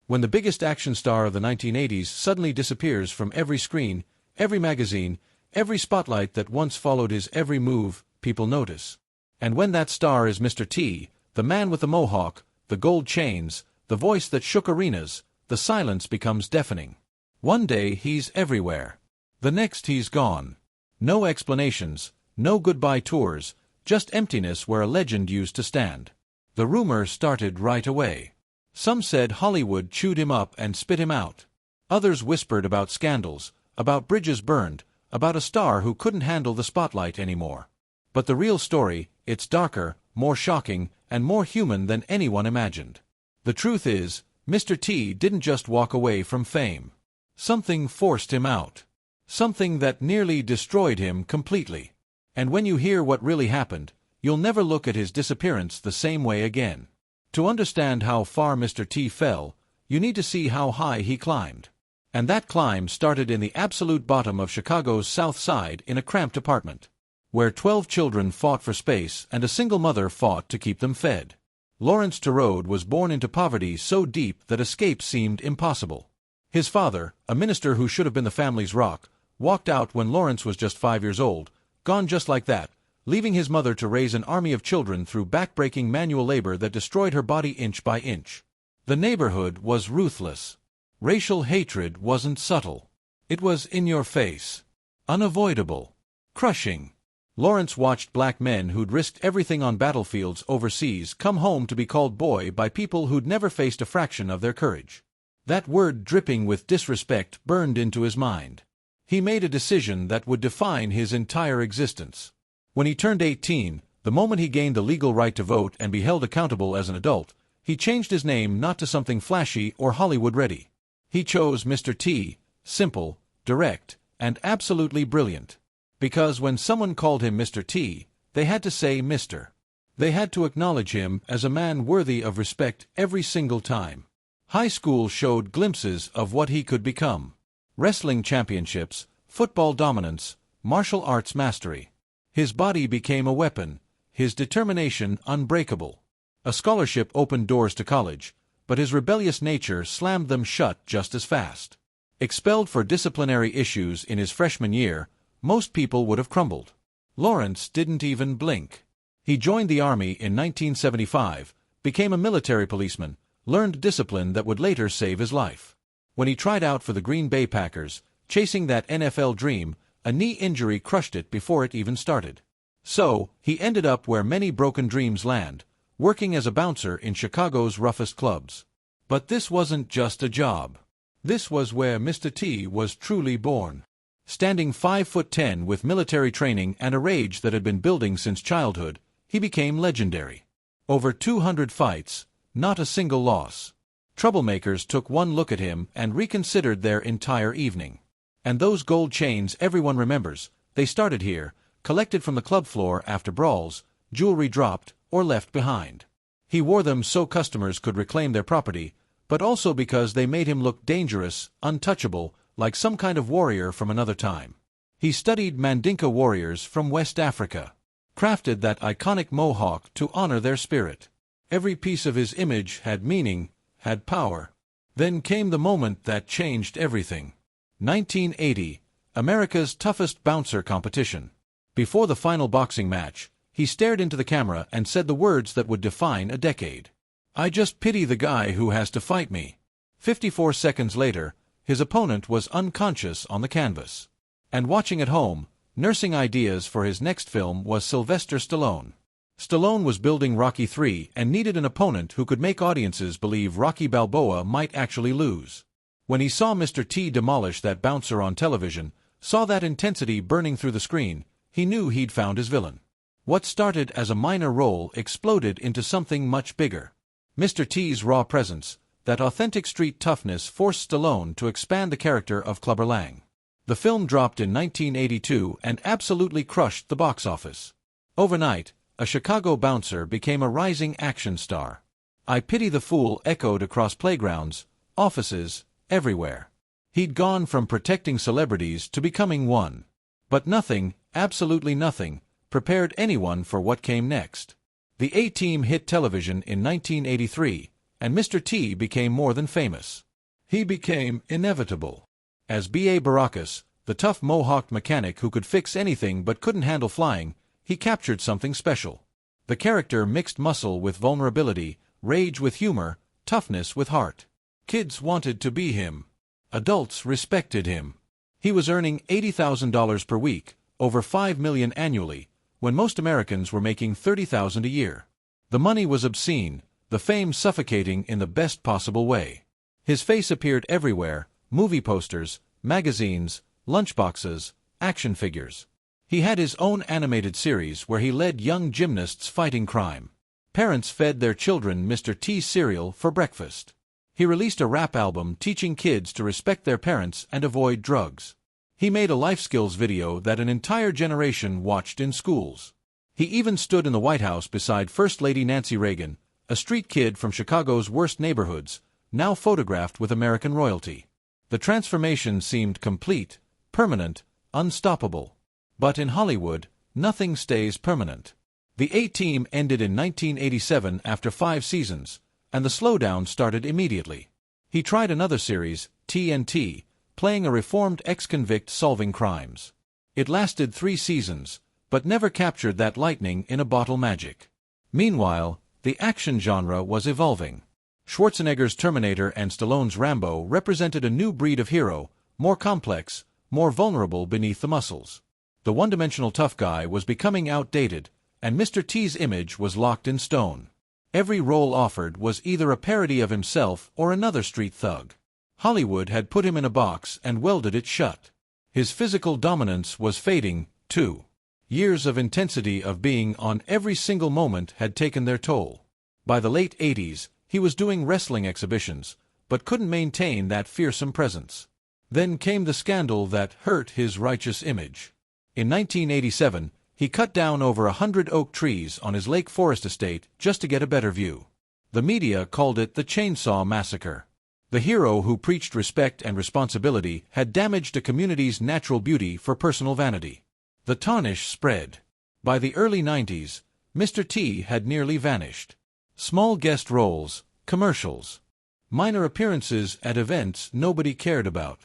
When the biggest action star of the 1980s suddenly disappears from every screen, every magazine, every spotlight that once followed his every move, people notice. And when that star is Mr. T, the man with the mohawk, the gold chains, the voice that shook arenas, the silence becomes deafening. One day he's everywhere. The next he's gone. No explanations, no goodbye tours, just emptiness where a legend used to stand. The rumor started right away. Some said Hollywood chewed him up and spit him out. Others whispered about scandals, about bridges burned, about a star who couldn't handle the spotlight anymore. But the real story, it's darker, more shocking, and more human than anyone imagined. The truth is, Mr. T didn't just walk away from fame. Something forced him out. Something that nearly destroyed him completely. And when you hear what really happened, you'll never look at his disappearance the same way again. To understand how far Mr. T fell, you need to see how high he climbed. And that climb started in the absolute bottom of Chicago's South Side in a cramped apartment, where 12 children fought for space and a single mother fought to keep them fed. Lawrence Tureaud was born into poverty so deep that escape seemed impossible. His father, a minister who should have been the family's rock, walked out when Lawrence was just 5 years old, gone just like that, leaving his mother to raise an army of children through backbreaking manual labor that destroyed her body inch by inch. The neighborhood was ruthless. Racial hatred wasn't subtle. It was in your face. Unavoidable. Crushing. Lawrence watched black men who'd risked everything on battlefields overseas come home to be called boy by people who'd never faced a fraction of their courage. That word dripping with disrespect burned into his mind. He made a decision that would define his entire existence. When he turned 18, the moment he gained the legal right to vote and be held accountable as an adult, he changed his name not to something flashy or Hollywood-ready. He chose Mr. T, simple, direct, and absolutely brilliant. Because when someone called him Mr. T, they had to say Mr. They had to acknowledge him as a man worthy of respect every single time. High school showed glimpses of what he could become. Wrestling championships, football dominance, martial arts mastery. His body became a weapon, his determination unbreakable. A scholarship opened doors to college, but his rebellious nature slammed them shut just as fast. Expelled for disciplinary issues in his freshman year, most people would have crumbled. Lawrence didn't even blink. He joined the Army in 1975, became a military policeman, learned discipline that would later save his life. When he tried out for the Green Bay Packers, chasing that NFL dream, a knee injury crushed it before it even started. So, he ended up where many broken dreams land, working as a bouncer in Chicago's roughest clubs. But this wasn't just a job. This was where Mr. T was truly born. Standing 5'10" with military training and a rage that had been building since childhood, he became legendary. Over 200 fights, not a single loss. Troublemakers took one look at him and reconsidered their entire evening. And those gold chains everyone remembers, they started here, collected from the club floor after brawls, jewelry dropped or left behind. He wore them so customers could reclaim their property, but also because they made him look dangerous, untouchable, like some kind of warrior from another time. He studied Mandinka warriors from West Africa, crafted that iconic Mohawk to honor their spirit. Every piece of his image had meaning, had power. Then came the moment that changed everything. 1980, America's toughest bouncer competition. Before the final boxing match, he stared into the camera and said the words that would define a decade. "I just pity the guy who has to fight me." 54 seconds later, his opponent was unconscious on the canvas. And watching at home, nursing ideas for his next film was Sylvester Stallone. Stallone was building Rocky III and needed an opponent who could make audiences believe Rocky Balboa might actually lose. When he saw Mr. T demolish that bouncer on television, saw that intensity burning through the screen, he knew he'd found his villain. What started as a minor role exploded into something much bigger. Mr. T's raw presence, that authentic street toughness, forced Stallone to expand the character of Clubber Lang. The film dropped in 1982 and absolutely crushed the box office. Overnight, a Chicago bouncer became a rising action star. "I Pity the Fool" echoed across playgrounds, offices, everywhere. He'd gone from protecting celebrities to becoming one. But nothing, absolutely nothing, prepared anyone for what came next. The A-Team hit television in 1983, and Mr. T became more than famous. He became inevitable. As B.A. Baracus, the tough Mohawk mechanic who could fix anything but couldn't handle flying, he captured something special. The character mixed muscle with vulnerability, rage with humor, toughness with heart. Kids wanted to be him. Adults respected him. He was earning $80,000 per week, over $5 million annually, when most Americans were making $30,000 a year. The money was obscene, the fame suffocating in the best possible way. His face appeared everywhere: movie posters, magazines, lunchboxes, action figures. He had his own animated series where he led young gymnasts fighting crime. Parents fed their children Mr. T cereal for breakfast. He released a rap album teaching kids to respect their parents and avoid drugs. He made a life skills video that an entire generation watched in schools. He even stood in the White House beside First Lady Nancy Reagan, a street kid from Chicago's worst neighborhoods, now photographed with American royalty. The transformation seemed complete, permanent, unstoppable. But in Hollywood, nothing stays permanent. The A-Team ended in 1987 after 5 seasons, and the slowdown started immediately. He tried another series, TNT, playing a reformed ex-convict solving crimes. It lasted 3 seasons, but never captured that lightning-in-a-bottle magic. Meanwhile, the action genre was evolving. Schwarzenegger's Terminator and Stallone's Rambo represented a new breed of hero, more complex, more vulnerable beneath the muscles. The one-dimensional tough guy was becoming outdated, and Mr. T's image was locked in stone. Every role offered was either a parody of himself or another street thug. Hollywood had put him in a box and welded it shut. His physical dominance was fading, too. Years of intensity of being on every single moment had taken their toll. By the late 80s, he was doing wrestling exhibitions, but couldn't maintain that fearsome presence. Then came the scandal that hurt his righteous image. In 1987, he cut down over 100 oak trees on his Lake Forest estate just to get a better view. The media called it the Chainsaw Massacre. The hero who preached respect and responsibility had damaged a community's natural beauty for personal vanity. The tarnish spread. By the early 90s, Mr. T had nearly vanished. Small guest roles, commercials, minor appearances at events nobody cared about.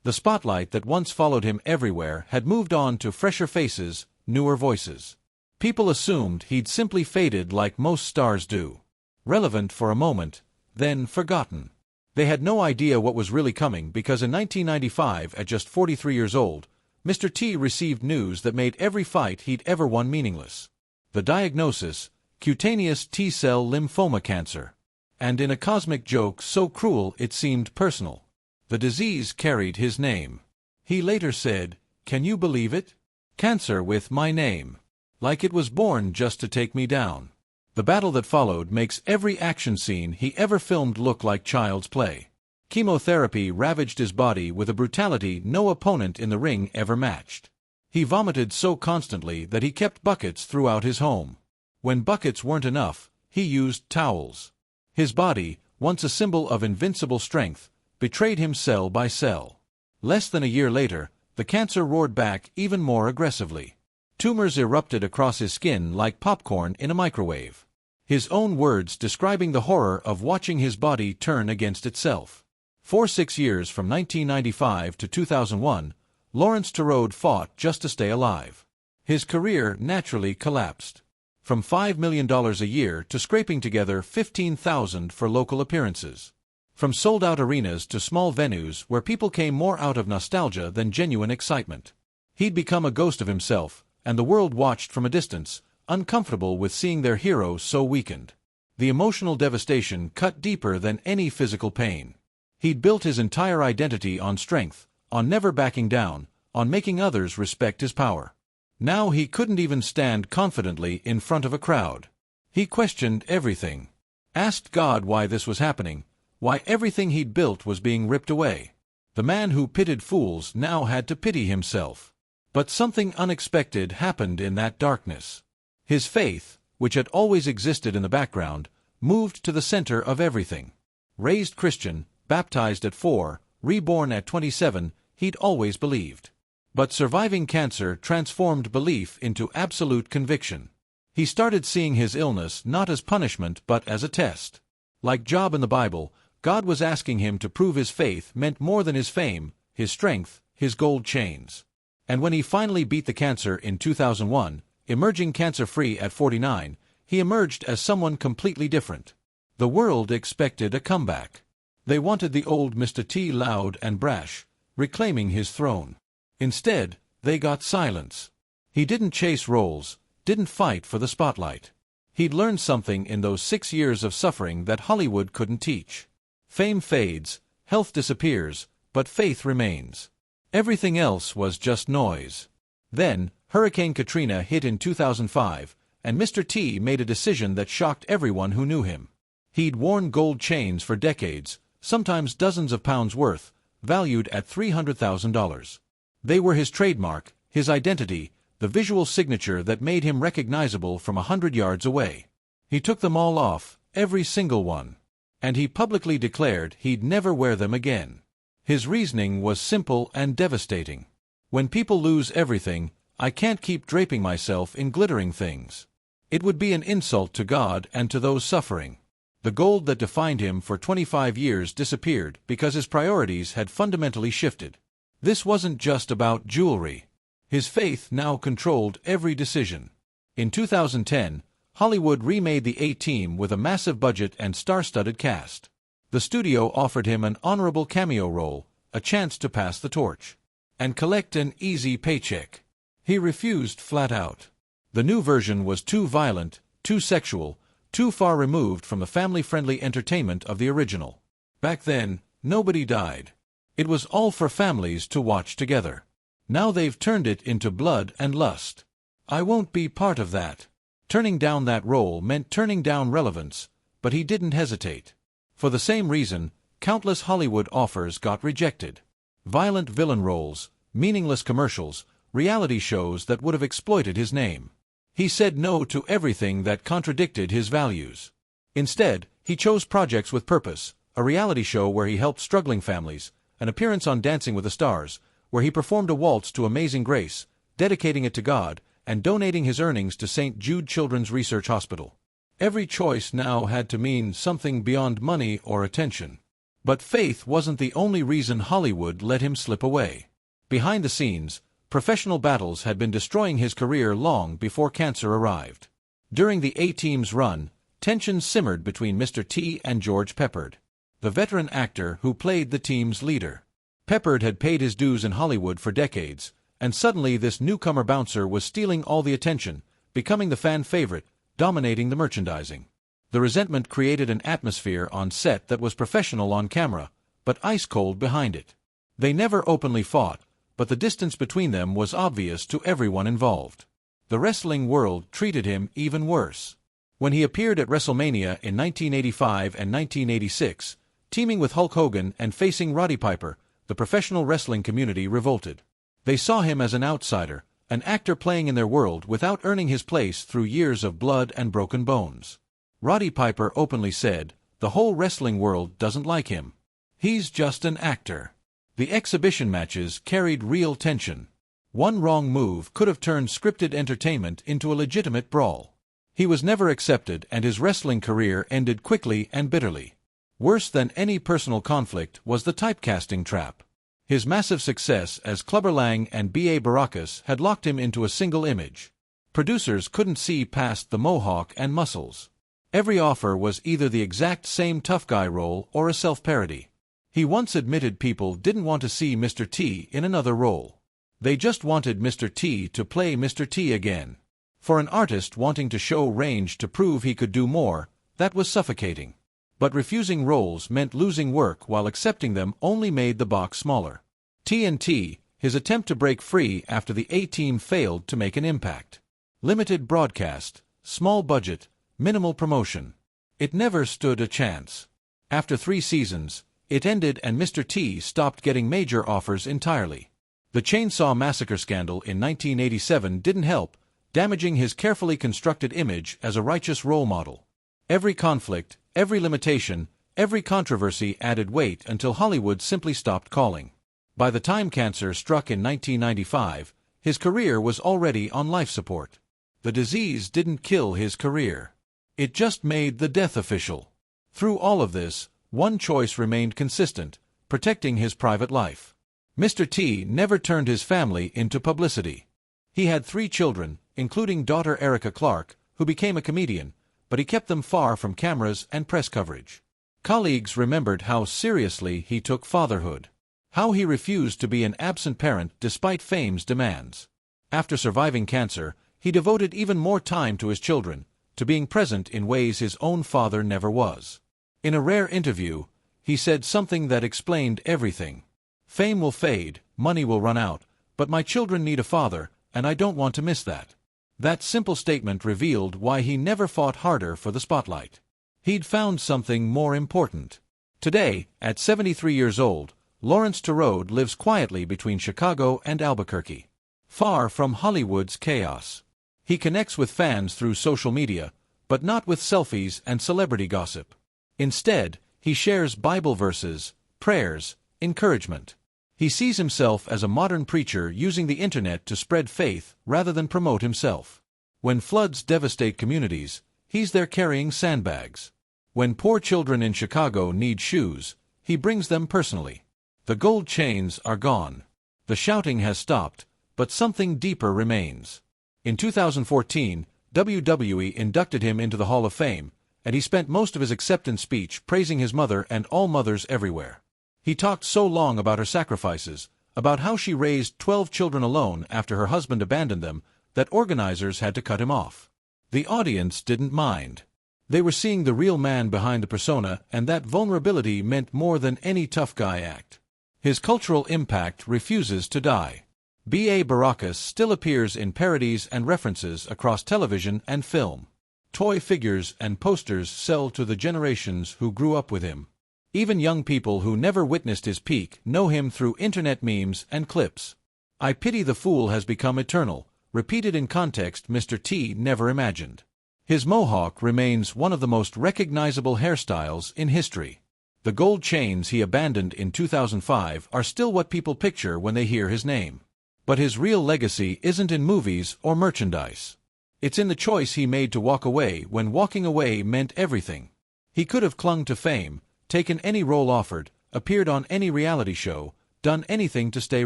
The spotlight that once followed him everywhere had moved on to fresher faces, newer voices. People assumed he'd simply faded like most stars do. Relevant for a moment, then forgotten. They had no idea what was really coming because in 1995, at just 43 years old, Mr. T received news that made every fight he'd ever won meaningless. The diagnosis: cutaneous T-cell lymphoma cancer. And in a cosmic joke so cruel it seemed personal. The disease carried his name. He later said, "Can you believe it? Cancer with my name. Like it was born just to take me down." The battle that followed makes every action scene he ever filmed look like child's play. Chemotherapy ravaged his body with a brutality no opponent in the ring ever matched. He vomited so constantly that he kept buckets throughout his home. When buckets weren't enough, he used towels. His body, once a symbol of invincible strength, betrayed him cell by cell. Less than a year later, the cancer roared back even more aggressively. Tumors erupted across his skin like popcorn in a microwave. His own words describing the horror of watching his body turn against itself. For 6 years from 1995 to 2001, Lawrence Tureaud fought just to stay alive. His career naturally collapsed. From $5 million a year to scraping together $15,000 for local appearances. From sold-out arenas to small venues where people came more out of nostalgia than genuine excitement. He'd become a ghost of himself, and the world watched from a distance, uncomfortable with seeing their hero so weakened. The emotional devastation cut deeper than any physical pain. He'd built his entire identity on strength, on never backing down, on making others respect his power. Now he couldn't even stand confidently in front of a crowd. He questioned everything. Asked God why this was happening, why everything he'd built was being ripped away. The man who pitied fools now had to pity himself. But something unexpected happened in that darkness. His faith, which had always existed in the background, moved to the center of everything. Raised Christian, baptized at 4, reborn at 27, he'd always believed. But surviving cancer transformed belief into absolute conviction. He started seeing his illness not as punishment but as a test. Like Job in the Bible, God was asking him to prove his faith meant more than his fame, his strength, his gold chains. And when he finally beat the cancer in 2001, emerging cancer-free at 49, he emerged as someone completely different. The world expected a comeback. They wanted the old Mr. T loud and brash, reclaiming his throne. Instead, they got silence. He didn't chase roles, didn't fight for the spotlight. He'd learned something in those 6 years of suffering that Hollywood couldn't teach. Fame fades, health disappears, but faith remains. Everything else was just noise. Then, Hurricane Katrina hit in 2005, and Mr. T made a decision that shocked everyone who knew him. He'd worn gold chains for decades, sometimes dozens of pounds worth, valued at $300,000. They were his trademark, his identity, the visual signature that made him recognizable from 100 yards away. He took them all off, every single one. And he publicly declared he'd never wear them again. His reasoning was simple and devastating. When people lose everything, I can't keep draping myself in glittering things. It would be an insult to God and to those suffering. The gold that defined him for 25 years disappeared because his priorities had fundamentally shifted. This wasn't just about jewelry. His faith now controlled every decision. In 2010, Hollywood remade the A-Team with a massive budget and star-studded cast. The studio offered him an honorable cameo role, a chance to pass the torch, and collect an easy paycheck. He refused flat out. The new version was too violent, too sexual, too far removed from the family-friendly entertainment of the original. Back then, nobody died. It was all for families to watch together. Now they've turned it into blood and lust. I won't be part of that. Turning down that role meant turning down relevance, but he didn't hesitate. For the same reason, countless Hollywood offers got rejected. Violent villain roles, meaningless commercials, reality shows that would have exploited his name. He said no to everything that contradicted his values. Instead, he chose projects with purpose, a reality show where he helped struggling families, an appearance on Dancing with the Stars, where he performed a waltz to Amazing Grace, dedicating it to God, and donating his earnings to St. Jude Children's Research Hospital. Every choice now had to mean something beyond money or attention. But faith wasn't the only reason Hollywood let him slip away. Behind the scenes, professional battles had been destroying his career long before cancer arrived. During the A-Team's run, tensions simmered between Mr. T and George Peppard, the veteran actor who played the team's leader. Peppard had paid his dues in Hollywood for decades, and suddenly this newcomer bouncer was stealing all the attention, becoming the fan favorite, dominating the merchandising. The resentment created an atmosphere on set that was professional on camera, but ice-cold behind it. They never openly fought, but the distance between them was obvious to everyone involved. The wrestling world treated him even worse. When he appeared at WrestleMania in 1985 and 1986, teaming with Hulk Hogan and facing Roddy Piper, the professional wrestling community revolted. They saw him as an outsider, an actor playing in their world without earning his place through years of blood and broken bones. Roddy Piper openly said, "The whole wrestling world doesn't like him. He's just an actor." The exhibition matches carried real tension. One wrong move could have turned scripted entertainment into a legitimate brawl. He was never accepted and his wrestling career ended quickly and bitterly. Worse than any personal conflict was the typecasting trap. His massive success as Clubber Lang and B.A. Baracus had locked him into a single image. Producers couldn't see past the mohawk and muscles. Every offer was either the exact same tough guy role or a self-parody. He once admitted people didn't want to see Mr. T in another role. They just wanted Mr. T to play Mr. T again. For an artist wanting to show range to prove he could do more, that was suffocating. But refusing roles meant losing work while accepting them only made the box smaller. TNT, his attempt to break free after the A-Team failed to make an impact. Limited broadcast, small budget, minimal promotion. It never stood a chance. After 3 seasons, it ended and Mr. T stopped getting major offers entirely. The Chainsaw Massacre scandal in 1987 didn't help, damaging his carefully constructed image as a righteous role model. Every conflict, every limitation, every controversy added weight until Hollywood simply stopped calling. By the time cancer struck in 1995, his career was already on life support. The disease didn't kill his career. It just made the death official. Through all of this, one choice remained consistent: protecting his private life. Mr. T never turned his family into publicity. He had 3 children, including daughter Erica Clark, who became a comedian, but he kept them far from cameras and press coverage. Colleagues remembered how seriously he took fatherhood, how he refused to be an absent parent despite fame's demands. After surviving cancer, he devoted even more time to his children, to being present in ways his own father never was. In a rare interview, he said something that explained everything. "Fame will fade, money will run out, but my children need a father, and I don't want to miss that." That simple statement revealed why he never fought harder for the spotlight. He'd found something more important. Today, at 73 years old, Lawrence Tureaud lives quietly between Chicago and Albuquerque, far from Hollywood's chaos. He connects with fans through social media, but not with selfies and celebrity gossip. Instead, he shares Bible verses, prayers, encouragement. He sees himself as a modern preacher using the internet to spread faith rather than promote himself. When floods devastate communities, he's there carrying sandbags. When poor children in Chicago need shoes, he brings them personally. The gold chains are gone. The shouting has stopped, but something deeper remains. In 2014, WWE inducted him into the Hall of Fame, and he spent most of his acceptance speech praising his mother and all mothers everywhere. He talked so long about her sacrifices, about how she raised 12 children alone after her husband abandoned them, that organizers had to cut him off. The audience didn't mind. They were seeing the real man behind the persona, and that vulnerability meant more than any tough guy act. His cultural impact refuses to die. Baracus still appears in parodies and references across television and film. Toy figures and posters sell to the generations who grew up with him. Even young people who never witnessed his peak know him through internet memes and clips. "I pity the fool" has become eternal, repeated in context Mr. T never imagined. His Mohawk remains one of the most recognizable hairstyles in history. The gold chains he abandoned in 2005 are still what people picture when they hear his name. But his real legacy isn't in movies or merchandise. It's in the choice he made to walk away when walking away meant everything. He could have clung to fame, taken any role offered, appeared on any reality show, done anything to stay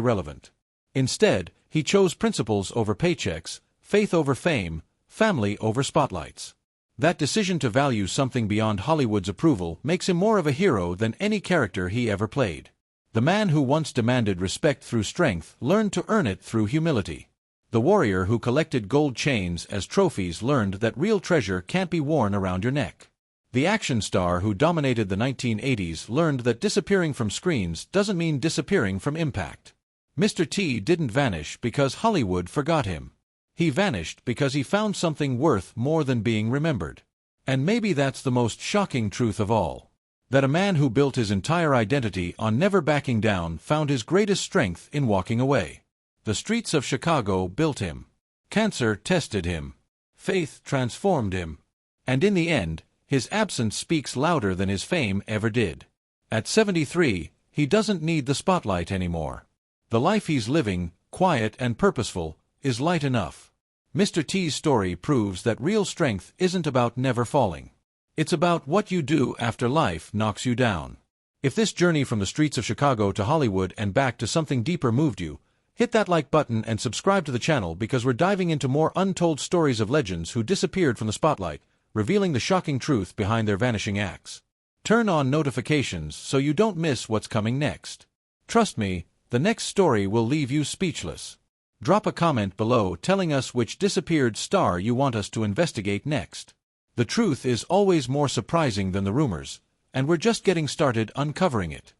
relevant. Instead, he chose principles over paychecks, faith over fame, family over spotlights. That decision to value something beyond Hollywood's approval makes him more of a hero than any character he ever played. The man who once demanded respect through strength learned to earn it through humility. The warrior who collected gold chains as trophies learned that real treasure can't be worn around your neck. The action star who dominated the 1980s learned that disappearing from screens doesn't mean disappearing from impact. Mr. T didn't vanish because Hollywood forgot him. He vanished because he found something worth more than being remembered. And maybe that's the most shocking truth of all. That a man who built his entire identity on never backing down found his greatest strength in walking away. The streets of Chicago built him. Cancer tested him. Faith transformed him. And in the end, his absence speaks louder than his fame ever did. At 73, he doesn't need the spotlight anymore. The life he's living, quiet and purposeful, is light enough. Mr. T's story proves that real strength isn't about never falling. It's about what you do after life knocks you down. If this journey from the streets of Chicago to Hollywood and back to something deeper moved you, hit that like button and subscribe to the channel because we're diving into more untold stories of legends who disappeared from the spotlight, revealing the shocking truth behind their vanishing acts. Turn on notifications so you don't miss what's coming next. Trust me, the next story will leave you speechless. Drop a comment below telling us which disappeared star you want us to investigate next. The truth is always more surprising than the rumors, and we're just getting started uncovering it.